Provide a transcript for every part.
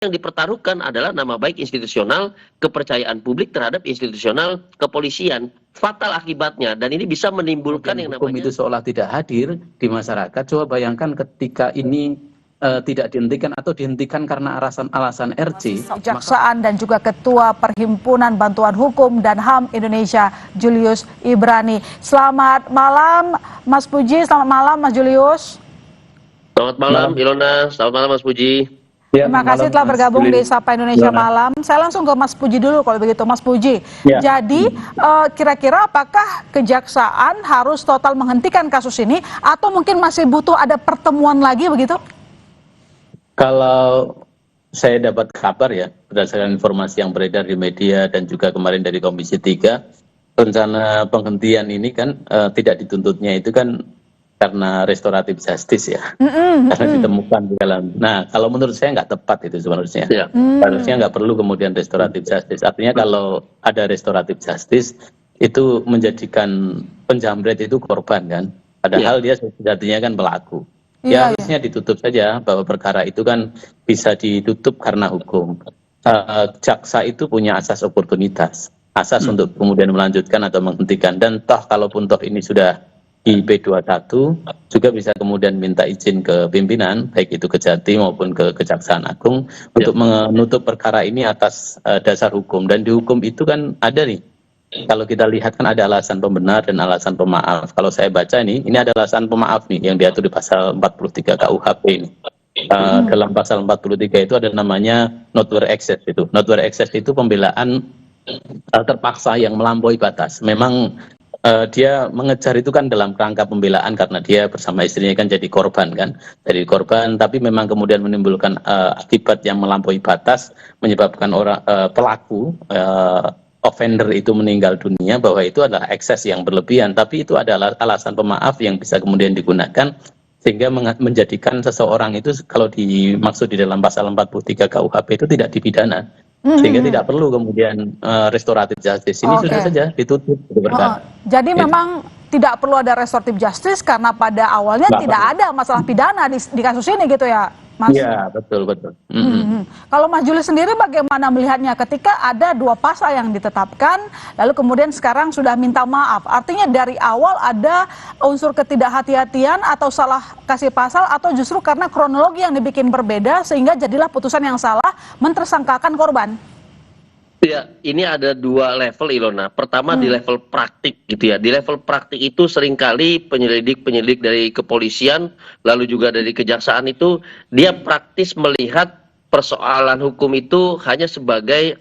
yang dipertaruhkan adalah nama baik institusional, kepercayaan publik terhadap institusional kepolisian. Fatal akibatnya, dan ini bisa menimbulkan yang hukum namanya itu seolah tidak hadir di masyarakat. Coba bayangkan ketika ini tidak dihentikan atau dihentikan karena alasan RC. Kejaksaan dan juga Ketua Perhimpunan Bantuan Hukum dan HAM Indonesia, Julius Ibrani. Selamat malam Mas Puji, selamat malam Mas Julius. Selamat malam Ilona, selamat malam Mas Puji. Ya, terima kasih telah bergabung di Sapa Indonesia Malam. Saya langsung ke Mas Puji dulu kalau begitu, Mas Puji. Ya. Jadi kira-kira apakah Kejaksaan harus total menghentikan kasus ini atau mungkin masih butuh ada pertemuan lagi begitu? Kalau saya dapat kabar ya, berdasarkan informasi yang beredar di media dan juga kemarin dari Komisi 3, rencana penghentian ini kan tidak dituntutnya itu kan karena restoratif justice ya, karena ditemukan di dalam. Nah, kalau menurut saya nggak tepat itu sebenarnya. Harusnya nggak perlu kemudian restoratif justice. Artinya kalau ada restoratif justice itu menjadikan penjamret itu korban kan, padahal dia sejatinya kan pelaku. Ya harusnya ditutup saja, bahwa perkara itu kan bisa ditutup karena hukum. Jaksa itu punya asas oportunitas, asas untuk kemudian melanjutkan atau menghentikan. Dan toh kalaupun toh ini sudah di P21 juga bisa kemudian minta izin ke pimpinan, baik itu Kejati maupun ke Kejaksaan Agung untuk menutup perkara ini atas dasar hukum. Dan di hukum itu kan ada nih, kalau kita lihat kan ada alasan pembenar dan alasan pemaaf. Kalau saya baca ini ada alasan pemaaf nih yang diatur di pasal 43 KUHP ini. Dalam pasal 43 itu ada namanya not where excess itu. Not where excess itu pembelaan terpaksa yang melampaui batas. Memang dia mengejar itu kan dalam rangka pembelaan karena dia bersama istrinya kan jadi korban kan. Jadi korban, tapi memang kemudian menimbulkan akibat yang melampaui batas, menyebabkan orang pelaku offender itu meninggal dunia, bahwa itu adalah ekses yang berlebihan. Tapi itu adalah alasan pemaaf yang bisa kemudian digunakan sehingga menjadikan seseorang itu kalau dimaksud di dalam pasal 43 KUHP itu tidak dipidana. Sehingga tidak perlu kemudian restoratif justice ini sudah saja ditutup. Jadi memang tidak perlu ada restoratif justice karena pada awalnya tidak ada masalah pidana di kasus ini gitu ya, Mas? Iya, betul. Kalau Mas Julius sendiri bagaimana melihatnya ketika ada dua pasal yang ditetapkan, lalu kemudian sekarang sudah minta maaf? Artinya dari awal ada unsur ketidakhati-hatian atau salah kasih pasal, atau justru karena kronologi yang dibikin berbeda sehingga jadilah putusan yang salah mentersangkakan korban? Ya, ini ada dua level Ilona. Pertama di level praktik gitu ya. Di level praktik itu seringkali penyelidik dari kepolisian, lalu juga dari kejaksaan itu, dia praktis melihat persoalan hukum itu hanya sebagai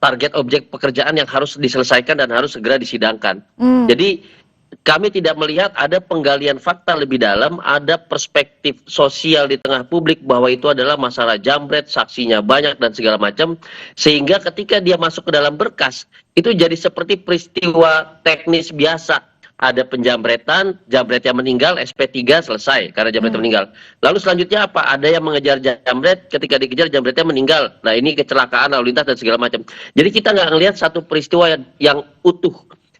target objek pekerjaan yang harus diselesaikan dan harus segera disidangkan. Jadi kami tidak melihat ada penggalian fakta lebih dalam, ada perspektif sosial di tengah publik bahwa itu adalah masalah jambret, saksinya banyak dan segala macam, sehingga ketika dia masuk ke dalam berkas itu jadi seperti peristiwa teknis biasa. Ada penjambretan, jambretnya meninggal, SP3 selesai karena jambretnya meninggal. Lalu selanjutnya apa? Ada yang mengejar jambret, ketika dikejar jambretnya meninggal. Nah, ini kecelakaan lalu lintas dan segala macam. Jadi kita nggak ngelihat satu peristiwa yang utuh.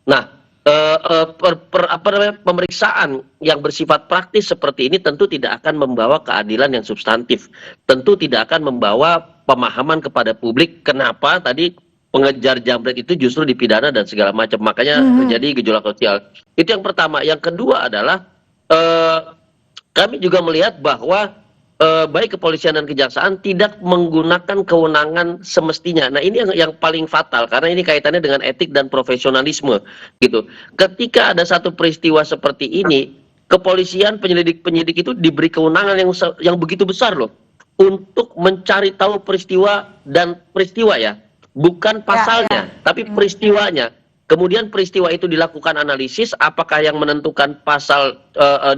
Nah, pemeriksaan yang bersifat praktis seperti ini tentu tidak akan membawa keadilan yang substantif, tentu tidak akan membawa pemahaman kepada publik kenapa tadi pengejar jambret itu justru dipidana dan segala macam, makanya terjadi gejolak sosial. Itu yang pertama. Yang kedua adalah kami juga melihat bahwa baik kepolisian dan kejaksaan tidak menggunakan kewenangan semestinya. Nah, ini yang paling fatal karena ini kaitannya dengan etik dan profesionalisme gitu. Ketika ada satu peristiwa seperti ini, kepolisian, penyidik itu diberi kewenangan yang begitu besar loh untuk mencari tahu peristiwa ya, bukan pasalnya, tapi peristiwanya. Kemudian peristiwa itu dilakukan analisis, apakah yang menentukan pasal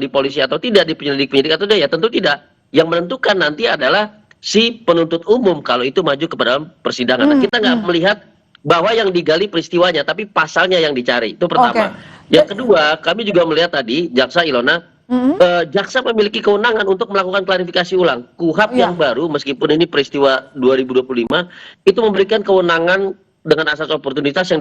di polisi atau tidak, di penyidik atau tidak, ya tentu tidak. Yang menentukan nanti adalah si penuntut umum kalau itu maju kepada persidangan. Nah, kita nggak melihat bahwa yang digali peristiwanya, tapi pasalnya yang dicari. Itu pertama. Yang kedua, kami juga melihat tadi, jaksa Ilona, jaksa memiliki kewenangan untuk melakukan klarifikasi ulang. KUHP yang baru, meskipun ini peristiwa 2025, itu memberikan kewenangan dengan asas oportunitas yang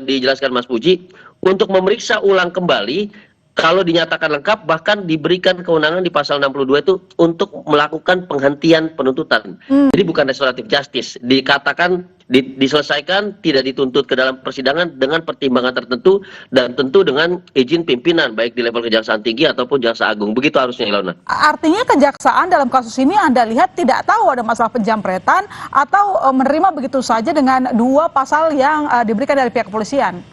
dijelaskan Mas Puji, untuk memeriksa ulang kembali kalau dinyatakan lengkap bahkan diberikan kewenangan di pasal 62 itu untuk melakukan penghentian penuntutan. Jadi bukan restoratif justice, dikatakan diselesaikan, tidak dituntut ke dalam persidangan dengan pertimbangan tertentu dan tentu dengan izin pimpinan baik di level Kejaksaan Tinggi ataupun Jaksa Agung. Begitu harusnya, Ilona. Artinya kejaksaan dalam kasus ini Anda lihat tidak tahu ada masalah penjamretan atau menerima begitu saja dengan dua pasal yang diberikan dari pihak kepolisian.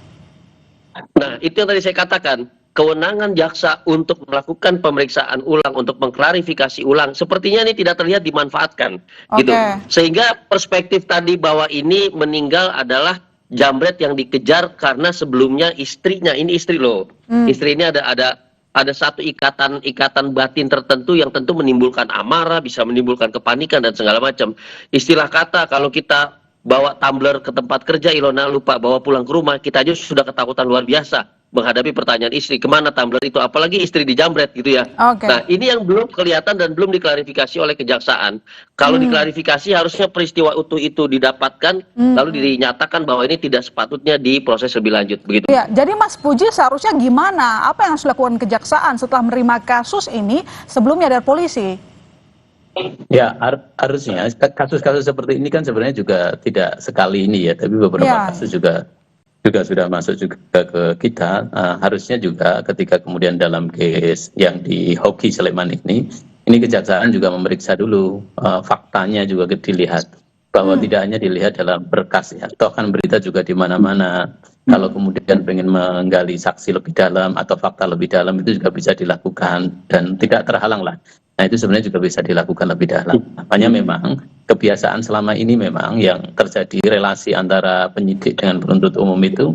Nah, itu yang tadi saya katakan. Kewenangan jaksa untuk melakukan pemeriksaan ulang, untuk mengklarifikasi ulang, sepertinya ini tidak terlihat dimanfaatkan, gitu. Sehingga perspektif tadi bahwa ini meninggal adalah jambret yang dikejar karena sebelumnya istrinya, ini istri loh, istri ini ada satu ikatan batin tertentu yang tentu menimbulkan amarah, bisa menimbulkan kepanikan dan segala macam. Istilah kata kalau kita bawa tumbler ke tempat kerja, Ilona, lupa bawa pulang ke rumah, kita aja sudah ketakutan luar biasa menghadapi pertanyaan istri, kemana tumbler itu, apalagi istri dijambret gitu ya. Nah, ini yang belum kelihatan dan belum diklarifikasi oleh kejaksaan. Kalau diklarifikasi harusnya peristiwa utuh itu didapatkan, lalu dinyatakan bahwa ini tidak sepatutnya diproses lebih lanjut, begitu. Ya, jadi Mas Puji seharusnya gimana? Apa yang harus dilakukan kejaksaan setelah menerima kasus ini sebelumnya dari polisi? Ya, harusnya kasus-kasus seperti ini kan sebenarnya juga tidak sekali ini ya, tapi beberapa kasus juga sudah masuk juga ke kita. Harusnya juga ketika kemudian dalam case yang di Hoki Sleman ini kejaksaan juga memeriksa dulu faktanya juga dilihat bahwa tidak hanya dilihat dalam berkas ya, toh kan berita juga di mana-mana. Kalau kemudian pengen menggali saksi lebih dalam atau fakta lebih dalam itu juga bisa dilakukan dan tidak terhalang lah. Nah, itu sebenarnya juga bisa dilakukan lebih dalam. Makanya memang kebiasaan selama ini memang yang terjadi relasi antara penyidik dengan penuntut umum itu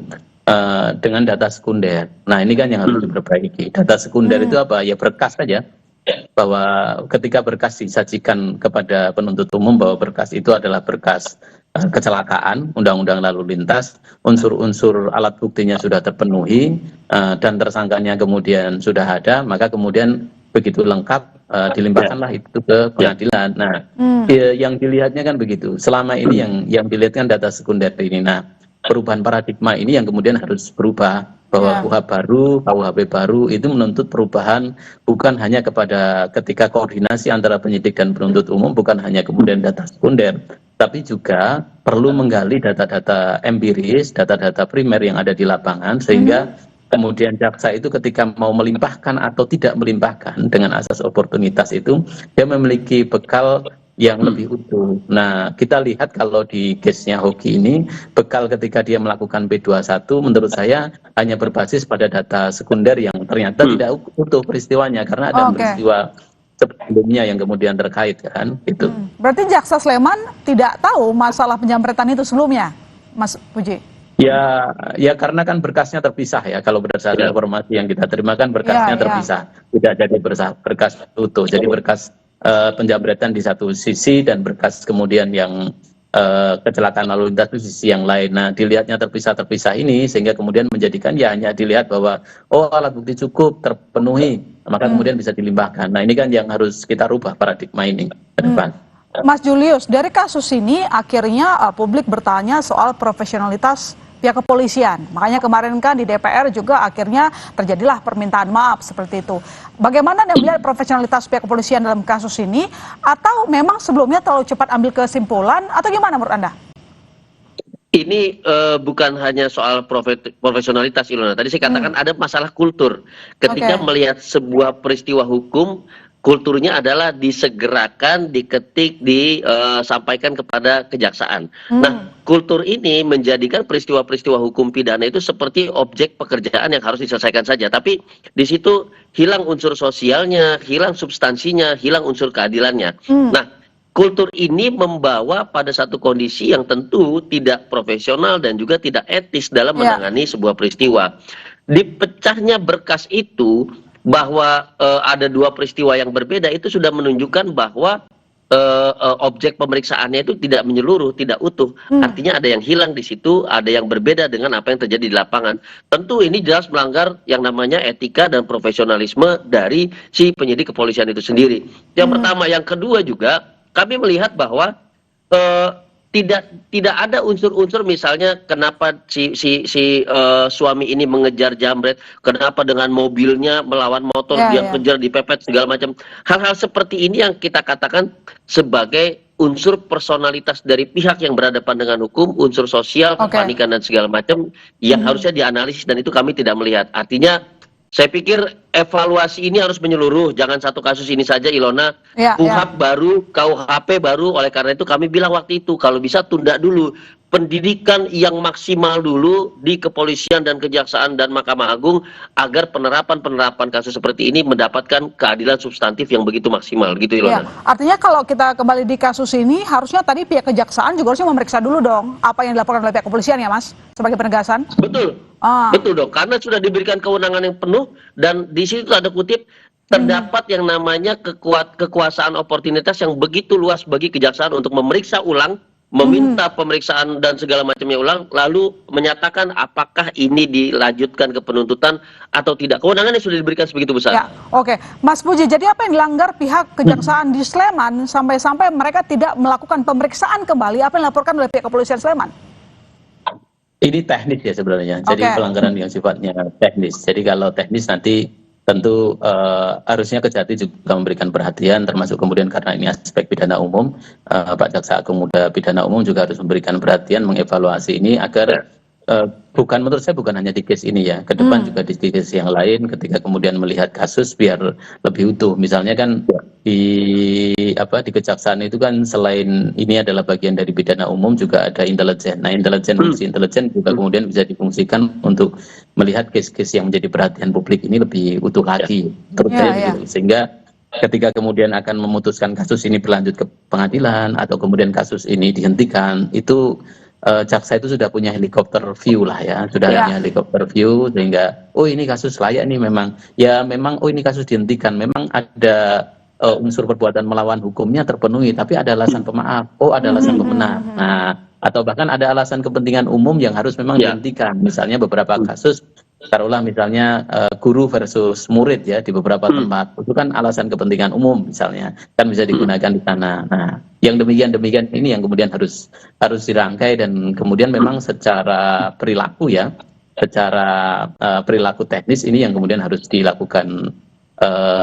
dengan data sekunder. Nah, ini kan yang harus diperbaiki. Data sekunder itu apa? Ya berkas saja. Bahwa ketika berkas disajikan kepada penuntut umum bahwa berkas itu adalah berkas kecelakaan, undang-undang lalu lintas, unsur-unsur alat buktinya sudah terpenuhi dan tersangkanya kemudian sudah ada, maka kemudian begitu lengkap dilimpahkanlah itu ke pengadilan. Nah, yang dilihatnya kan begitu. Selama ini yang dilihat kan data sekunder ini. Nah, perubahan paradigma ini yang kemudian harus berubah bahwa KUHP baru itu menuntut perubahan bukan hanya kepada ketika koordinasi antara penyidik dan penuntut umum, bukan hanya kemudian data sekunder, tapi juga perlu menggali data-data empiris, data-data primer yang ada di lapangan sehingga kemudian jaksa itu ketika mau melimpahkan atau tidak melimpahkan dengan asas oportunitas itu dia memiliki bekal yang lebih utuh. Nah, kita lihat kalau di case-nya Hoki ini bekal ketika dia melakukan P21 menurut saya hanya berbasis pada data sekunder yang ternyata tidak utuh peristiwanya karena ada peristiwa sebelumnya yang kemudian terkait kan itu. Berarti Jaksa Sleman tidak tahu masalah penjamretan itu sebelumnya, Mas Puji? Ya karena kan berkasnya terpisah ya. Kalau berdasarkan informasi yang kita terima kan berkasnya terpisah, tidak jadi berkas utuh. Jadi berkas penjamretan di satu sisi dan berkas kemudian yang kecelakaan lalu lintas di sisi yang lain. Nah, dilihatnya terpisah ini sehingga kemudian menjadikan ya hanya dilihat bahwa alat bukti cukup terpenuhi, maka kemudian bisa dilimpahkan. Nah, ini kan yang harus kita rubah paradigma ini ke depan. Mas Julius, dari kasus ini akhirnya publik bertanya soal profesionalitas pihak kepolisian. Makanya kemarin kan di DPR juga akhirnya terjadilah permintaan maaf seperti itu. Bagaimana Anda melihat profesionalitas pihak kepolisian dalam kasus ini? Atau memang sebelumnya terlalu cepat ambil kesimpulan? Atau gimana menurut Anda? Ini bukan hanya soal profesionalitas, Ilona. Tadi saya katakan ada masalah kultur. Ketika melihat sebuah peristiwa hukum, kulturnya adalah disegerakan, diketik, disampaikan kepada kejaksaan. Nah, kultur ini menjadikan peristiwa-peristiwa hukum pidana itu seperti objek pekerjaan yang harus diselesaikan saja. Tapi di situ hilang unsur sosialnya, hilang substansinya, hilang unsur keadilannya. Nah, kultur ini membawa pada satu kondisi yang tentu tidak profesional dan juga tidak etis dalam menangani sebuah peristiwa. Dipecahnya berkas itu, bahwa ada dua peristiwa yang berbeda itu sudah menunjukkan bahwa objek pemeriksaannya itu tidak menyeluruh, tidak utuh. Artinya ada yang hilang di situ, ada yang berbeda dengan apa yang terjadi di lapangan. Tentu ini jelas melanggar yang namanya etika dan profesionalisme dari si penyidik kepolisian itu sendiri. Yang pertama, yang kedua juga kami melihat bahwa tidak ada unsur-unsur misalnya kenapa suami ini mengejar jambret, kenapa dengan mobilnya melawan motor Ya, dia ya. kejar dipepet segala macam. Hal-hal seperti ini yang kita katakan sebagai unsur personalitas dari pihak yang berhadapan dengan hukum, unsur sosial, Oke. kepanikan dan segala macam yang harusnya dianalisis, dan itu kami tidak melihat. Artinya saya pikir evaluasi ini harus menyeluruh, jangan satu kasus ini saja, Ilona. Ya, KUHP baru, KUHP baru, oleh karena itu kami bilang waktu itu, kalau bisa tunda dulu. Pendidikan yang maksimal dulu di kepolisian dan kejaksaan dan Mahkamah Agung, agar penerapan kasus seperti ini mendapatkan keadilan substantif yang begitu maksimal, gitu Ya, Ilona. artinya kalau kita kembali di kasus ini, harusnya tadi pihak kejaksaan juga harusnya memeriksa dulu dong apa yang dilakukan oleh pihak kepolisian ya Mas, sebagai penegasan. Betul. Ah. Betul dong, karena sudah diberikan kewenangan yang penuh, dan di situ ada kutip, terdapat yang namanya kekuasaan oportunitas yang begitu luas bagi kejaksaan untuk memeriksa ulang, meminta pemeriksaan dan segala macamnya ulang, lalu menyatakan apakah ini dilanjutkan ke penuntutan atau tidak. Kewenangannya sudah diberikan sebegitu besar. Ya, oke. Mas Puji, jadi apa yang dilanggar pihak kejaksaan di Sleman sampai-sampai mereka tidak melakukan pemeriksaan kembali apa yang dilaporkan oleh pihak kepolisian Sleman? Ini teknis ya sebenarnya. Jadi Oke. pelanggaran yang sifatnya teknis. Jadi kalau teknis nanti tentu harusnya Kejati juga memberikan perhatian, termasuk kemudian karena ini aspek pidana umum, Pak Jaksa Agung Muda Pidana Umum juga harus memberikan perhatian, mengevaluasi ini agar menurut saya bukan hanya di case ini ya, ke depan juga di case yang lain, ketika kemudian melihat kasus biar lebih utuh. Misalnya kan di kejaksaan itu kan selain ini adalah bagian dari pidana umum, juga ada intelijen. Nah, fungsi intelijen juga kemudian bisa difungsikan untuk melihat case-case yang menjadi perhatian publik ini lebih utuh lagi. Menurut saya begitu. Sehingga ketika kemudian akan memutuskan kasus ini berlanjut ke pengadilan atau kemudian kasus ini dihentikan, itu jaksa itu sudah punya helikopter view lah ya, sudah punya helikopter view, sehingga oh ini kasus layak nih memang, ya memang oh ini kasus dihentikan, memang ada unsur perbuatan melawan hukumnya terpenuhi, tapi ada alasan pemaaf, oh ada alasan pembenar, nah atau bahkan ada alasan kepentingan umum yang harus memang dihentikan. Misalnya beberapa kasus, taruhlah misalnya guru versus murid ya di beberapa tempat, itu kan alasan kepentingan umum misalnya, kan bisa digunakan di sana. Nah, yang demikian ini yang kemudian harus dirangkai, dan kemudian memang secara perilaku ya, secara perilaku teknis ini yang kemudian harus dilakukan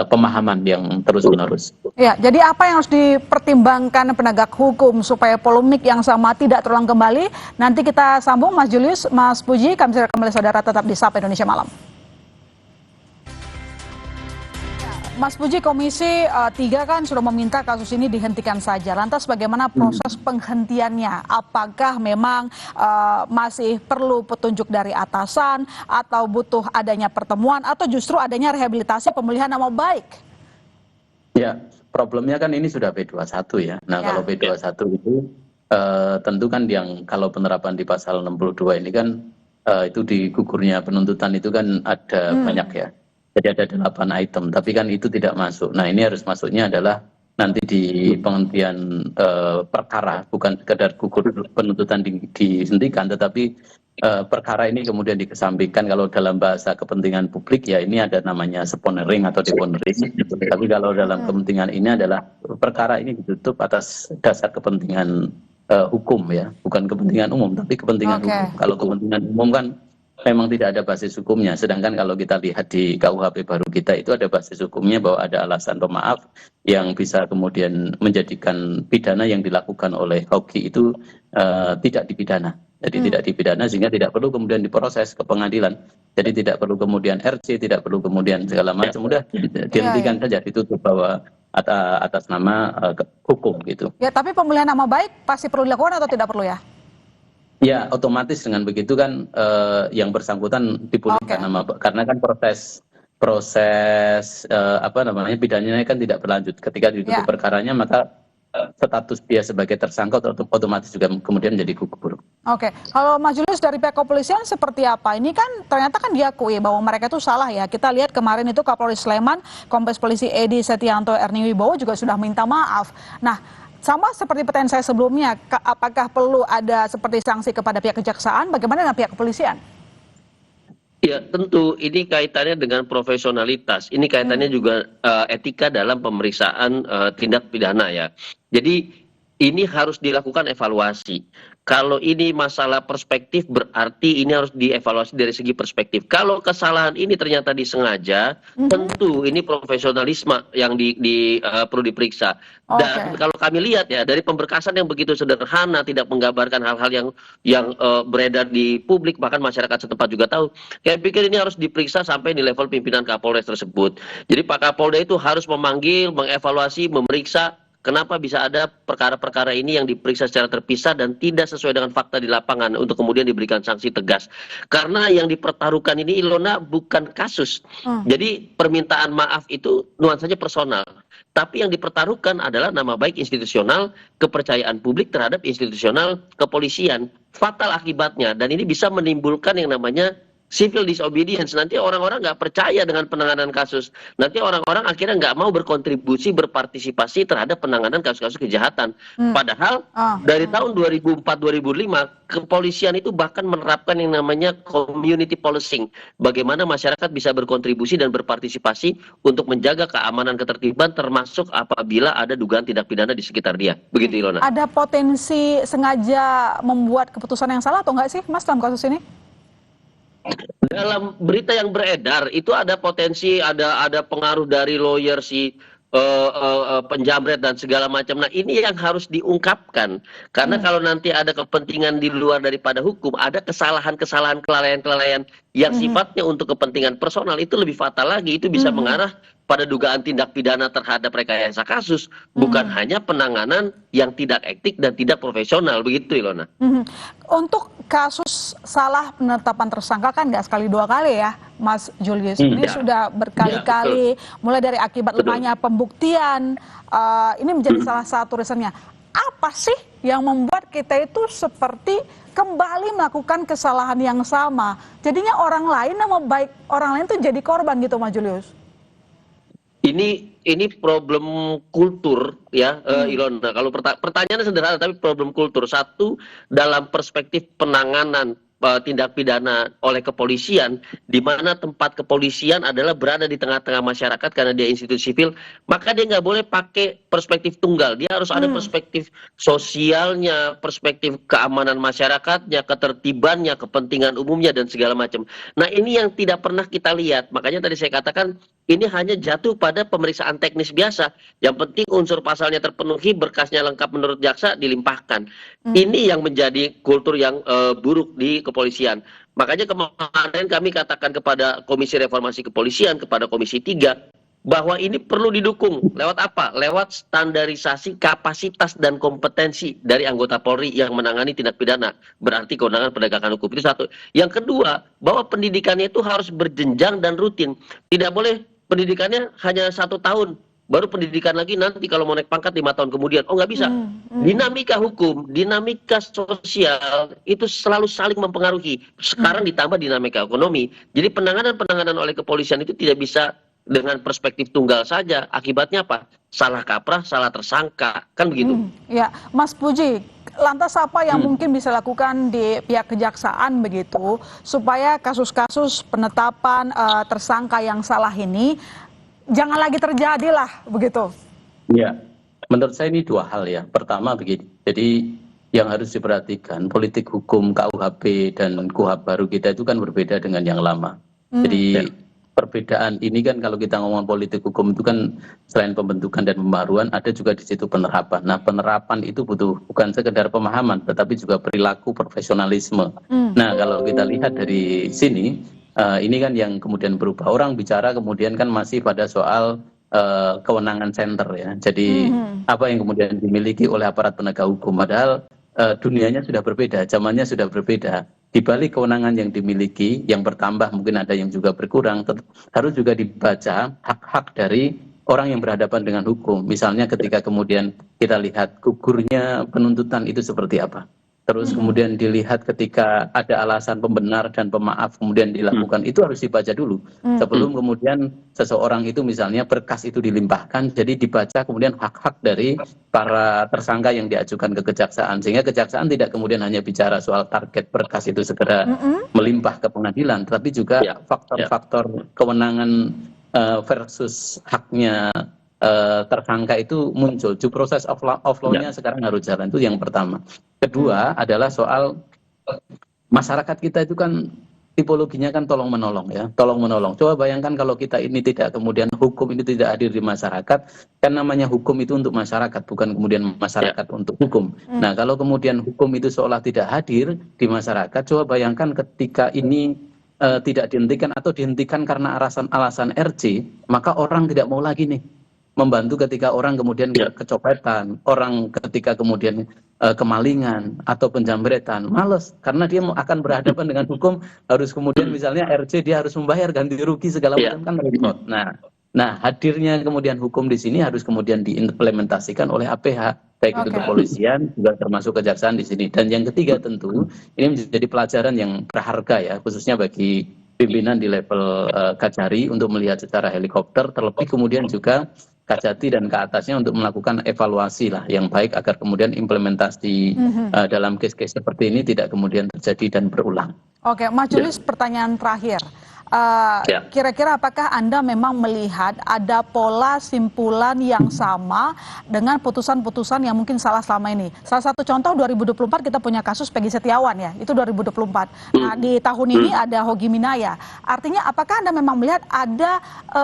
pemahaman yang terus-menerus. Ya, jadi apa yang harus dipertimbangkan penegak hukum supaya polemik yang sama tidak terulang kembali? Nanti kita sambung, Mas Julius, Mas Puji, kami serahkan kembali saudara tetap di Sapa Indonesia Malam. Mas Puji, Komisi 3 kan sudah meminta kasus ini dihentikan saja. Lantas bagaimana proses penghentiannya? Apakah memang masih perlu petunjuk dari atasan, atau butuh adanya pertemuan, atau justru adanya rehabilitasi pemulihan nama baik? Ya, problemnya kan ini sudah P21 ya. Nah, kalau P21 itu tentu kan yang kalau penerapan di pasal 62 ini kan itu di gugurnya penuntutan itu kan ada banyak ya. Jadi ada 8 item, tapi kan itu tidak masuk. Nah, ini harus masuknya adalah nanti di penghentian perkara, bukan sekedar gugur penuntutan dihentikan, tetapi perkara ini kemudian dikesampingkan. Kalau dalam bahasa kepentingan publik ya ini ada namanya sponsoring atau deponering. Tapi kalau dalam kepentingan ini adalah perkara ini ditutup atas dasar kepentingan hukum ya, bukan kepentingan umum, tapi kepentingan hukum. Kalau kepentingan umum kan memang tidak ada basis hukumnya, sedangkan kalau kita lihat di KUHP baru kita itu ada basis hukumnya bahwa ada alasan pemaaf yang bisa kemudian menjadikan pidana yang dilakukan oleh hoki itu tidak dipidana. Jadi tidak dipidana, sehingga tidak perlu kemudian diproses ke pengadilan. Jadi tidak perlu kemudian RC, tidak perlu kemudian segala macam, udah dihentikan saja, ditutup bahwa atas nama hukum gitu. Ya, tapi pemulihan nama baik pasti perlu dilakukan atau tidak perlu ya? Ya, otomatis dengan begitu kan yang bersangkutan dipulihkan nama, karena kan proses pidananya kan tidak berlanjut. Ketika ditutup perkaranya, maka status dia sebagai tersangka otomatis juga kemudian menjadi gugur. Oke, kalau Mas Julius dari pihak kepolisian seperti apa? Ini kan ternyata kan diakui bahwa mereka itu salah ya. Kita lihat kemarin itu Kapolri Sleman, Kombes Polisi Edi Setianto Erni Wibowo juga sudah minta maaf. Nah, sama seperti pertanyaan saya sebelumnya, apakah perlu ada seperti sanksi kepada pihak kejaksaan? Bagaimana dengan pihak kepolisian? Ya, tentu ini kaitannya dengan profesionalitas. Ini kaitannya juga etika dalam pemeriksaan tindak pidana ya. Jadi ini harus dilakukan evaluasi. Kalau ini masalah perspektif, berarti ini harus dievaluasi dari segi perspektif. Kalau kesalahan ini ternyata disengaja, tentu ini profesionalisme yang perlu diperiksa. Dan Oke. kalau kami lihat ya, dari pemberkasan yang begitu sederhana, tidak menggambarkan hal-hal yang beredar di publik, bahkan masyarakat setempat juga tahu. Saya pikir ini harus diperiksa sampai di level pimpinan Kapolres tersebut. Jadi Pak Kapolda itu harus memanggil, mengevaluasi, memeriksa. Kenapa bisa ada perkara-perkara ini yang diperiksa secara terpisah dan tidak sesuai dengan fakta di lapangan untuk kemudian diberikan sanksi tegas. Karena yang dipertaruhkan ini, Ilona, bukan kasus. Jadi permintaan maaf itu nuansanya personal. Tapi yang dipertaruhkan adalah nama baik institusional, kepercayaan publik terhadap institusional kepolisian. Fatal akibatnya, dan ini bisa menimbulkan yang namanya civil disobedience. Nanti orang-orang nggak percaya dengan penanganan kasus. Nanti orang-orang akhirnya nggak mau berkontribusi, berpartisipasi terhadap penanganan kasus-kasus kejahatan. Padahal dari tahun 2004-2005, kepolisian itu bahkan menerapkan yang namanya community policing. Bagaimana masyarakat bisa berkontribusi dan berpartisipasi untuk menjaga keamanan ketertiban, termasuk apabila ada dugaan tindak pidana di sekitar dia. Begitu, Ilona. Ada potensi sengaja membuat keputusan yang salah atau enggak sih, Mas, dalam kasus ini? Dalam berita yang beredar itu ada potensi, ada pengaruh dari lawyer si penjamret dan segala macam. Nah, ini yang harus diungkapkan, karena kalau nanti ada kepentingan di luar daripada hukum, ada kesalahan-kesalahan, kelalaian-kelalaian yang sifatnya untuk kepentingan personal, itu lebih fatal lagi. Itu bisa mengarah pada dugaan tindak pidana terhadap rekayasa kasus, bukan hanya penanganan yang tidak etik dan tidak profesional. Begitu, Ilona. Untuk kasus salah penetapan tersangka kan nggak sekali dua kali ya, Mas Julius. Ini sudah berkali-kali, mulai dari akibat lemahnya pembuktian. Ini menjadi salah satu reasonnya. Apa sih yang membuat kita itu seperti kembali melakukan kesalahan yang sama? Jadinya orang lain, nama baik orang lain tuh jadi korban gitu, Mas Julius. Ini problem kultur ya, Ilona. Kalau pertanyaannya sederhana tapi problem kultur. Satu, dalam perspektif penanganan tindak pidana oleh kepolisian, di mana tempat kepolisian adalah berada di tengah-tengah masyarakat karena dia institusi sipil, maka dia nggak boleh pakai perspektif tunggal. Dia harus ada perspektif sosialnya, perspektif keamanan masyarakatnya, ketertibannya, kepentingan umumnya, dan segala macam. Nah, ini yang tidak pernah kita lihat. Makanya tadi saya katakan ini hanya jatuh pada pemeriksaan teknis biasa. Yang penting unsur pasalnya terpenuhi, berkasnya lengkap menurut jaksa, dilimpahkan. Ini yang menjadi kultur yang buruk di kepolisian. Makanya kemarin kami katakan kepada Komisi Reformasi Kepolisian, kepada Komisi 3, bahwa ini perlu didukung. Lewat apa? Lewat standarisasi kapasitas dan kompetensi dari anggota Polri yang menangani tindak pidana. Berarti kewenangan penegakan hukum. Itu satu. Yang kedua, bahwa pendidikannya itu harus berjenjang dan rutin. Tidak boleh pendidikannya hanya 1 tahun, baru pendidikan lagi nanti kalau mau naik pangkat 5 tahun kemudian. Oh, nggak bisa. Dinamika hukum, dinamika sosial itu selalu saling mempengaruhi. Sekarang ditambah dinamika ekonomi. Jadi penanganan oleh kepolisian itu tidak bisa dengan perspektif tunggal saja. Akibatnya apa? Salah kaprah, salah tersangka. Kan begitu. Ya, Mas Puji, lantas apa yang mungkin bisa lakukan di pihak kejaksaan begitu supaya kasus-kasus penetapan tersangka yang salah ini jangan lagi terjadi lah begitu? Ya, menurut saya ini dua hal ya. Pertama begini, jadi yang harus diperhatikan politik hukum KUHP dan KUHP baru kita itu kan berbeda dengan yang lama. Jadi perbedaan ini kan kalau kita ngomong politik hukum itu kan selain pembentukan dan pembaruan ada juga di situ penerapan. Nah, penerapan itu butuh bukan sekedar pemahaman tetapi juga perilaku profesionalisme. Nah, kalau kita lihat dari sini ini kan yang kemudian berubah. Orang bicara kemudian kan masih pada soal kewenangan center ya. Jadi apa yang kemudian dimiliki oleh aparat penegak hukum, padahal dunianya sudah berbeda, zamannya sudah berbeda. Di balik kewenangan yang dimiliki, yang bertambah mungkin ada yang juga berkurang, harus juga dibaca hak-hak dari orang yang berhadapan dengan hukum. Misalnya ketika kemudian kita lihat gugurnya penuntutan itu seperti apa. Terus kemudian dilihat ketika ada alasan pembenar dan pemaaf kemudian dilakukan, itu harus dibaca dulu. Sebelum kemudian seseorang itu misalnya berkas itu dilimpahkan, jadi dibaca kemudian hak-hak dari para tersangka yang diajukan ke kejaksaan. Sehingga kejaksaan tidak kemudian hanya bicara soal target berkas itu segera melimpah ke pengadilan, tapi juga faktor-faktor kewenangan versus haknya tersangka itu muncul. Due process of law-nya sekarang harus jalan, itu yang pertama. Kedua adalah soal masyarakat kita itu kan tipologinya kan tolong menolong ya, tolong menolong. Coba bayangkan kalau kita ini tidak, kemudian hukum ini tidak hadir di masyarakat, kan namanya hukum itu untuk masyarakat, bukan kemudian masyarakat untuk hukum. Nah, kalau kemudian hukum itu seolah tidak hadir di masyarakat, coba bayangkan ketika ini tidak dihentikan atau dihentikan karena alasan RC, maka orang tidak mau lagi nih membantu ketika orang kemudian kecopetan, orang ketika kemudian kemalingan atau penjambretan, males karena dia akan berhadapan dengan hukum, harus kemudian misalnya RC dia harus membayar ganti rugi segala macam kan repot. Nah, hadirnya kemudian hukum di sini harus kemudian diimplementasikan oleh APH, baik itu kepolisian juga termasuk kejaksaan di sini. Dan yang ketiga tentu ini menjadi pelajaran yang berharga ya, khususnya bagi pimpinan di level Kajari untuk melihat secara helikopter, terlebih kemudian juga Kajati dan ke atasnya untuk melakukan evaluasi lah yang baik agar kemudian implementasi dalam case-case seperti ini tidak kemudian terjadi dan berulang. Oke, Mas Julius, pertanyaan terakhir. Kira-kira apakah Anda memang melihat ada pola simpulan yang sama dengan putusan-putusan yang mungkin salah selama ini? Salah satu contoh 2024 kita punya kasus Peggy Setiawan ya, itu 2024. Nah, di tahun ini ada Hogi Minaya. Artinya apakah Anda memang melihat ada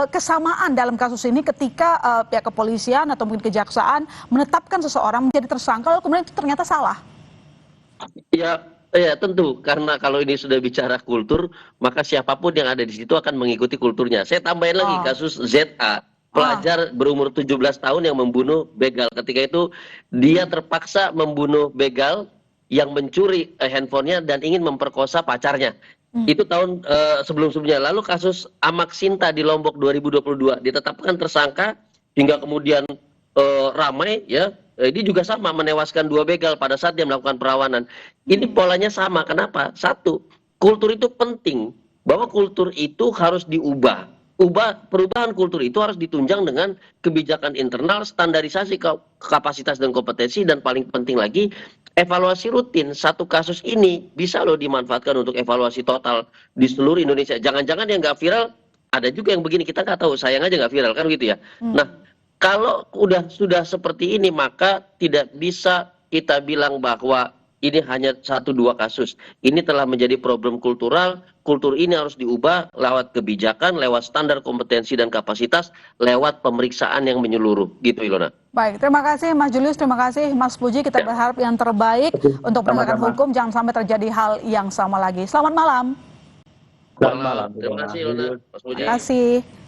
kesamaan dalam kasus ini ketika pihak kepolisian atau mungkin kejaksaan menetapkan seseorang menjadi tersangka lalu kemudian itu ternyata salah? Ya, tentu, karena kalau ini sudah bicara kultur, maka siapapun yang ada di situ akan mengikuti kulturnya. Saya tambahin lagi kasus ZA, pelajar berumur 17 tahun yang membunuh begal. Ketika itu dia terpaksa membunuh begal yang mencuri handphonenya dan ingin memperkosa pacarnya. Itu tahun sebelum-sebelumnya. Lalu kasus Amak Sinta di Lombok 2022 ditetapkan tersangka hingga kemudian ramai ya. Ini juga sama, menewaskan 2 begal pada saat dia melakukan perawanan. Ini polanya sama. Kenapa? Satu, kultur itu penting. Bahwa kultur itu harus diubah. Perubahan kultur itu harus ditunjang dengan kebijakan internal, standarisasi kapasitas dan kompetensi, dan paling penting lagi, evaluasi rutin. Satu kasus ini bisa loh dimanfaatkan untuk evaluasi total di seluruh Indonesia. Jangan-jangan yang nggak viral, ada juga yang begini, kita nggak tahu, sayang aja nggak viral, kan gitu ya. Nah, kalau sudah seperti ini, maka tidak bisa kita bilang bahwa ini hanya 1-2 kasus. Ini telah menjadi problem kultural. Kultur ini harus diubah lewat kebijakan, lewat standar kompetensi dan kapasitas, lewat pemeriksaan yang menyeluruh. Gitu, Ilona. Baik, terima kasih Mas Julius, terima kasih Mas Puji. Kita berharap yang terbaik untuk penegakan hukum, jangan sampai terjadi hal yang sama lagi. Selamat malam. Selamat malam. Terima kasih, Ilona. Mas Puji. Terima kasih.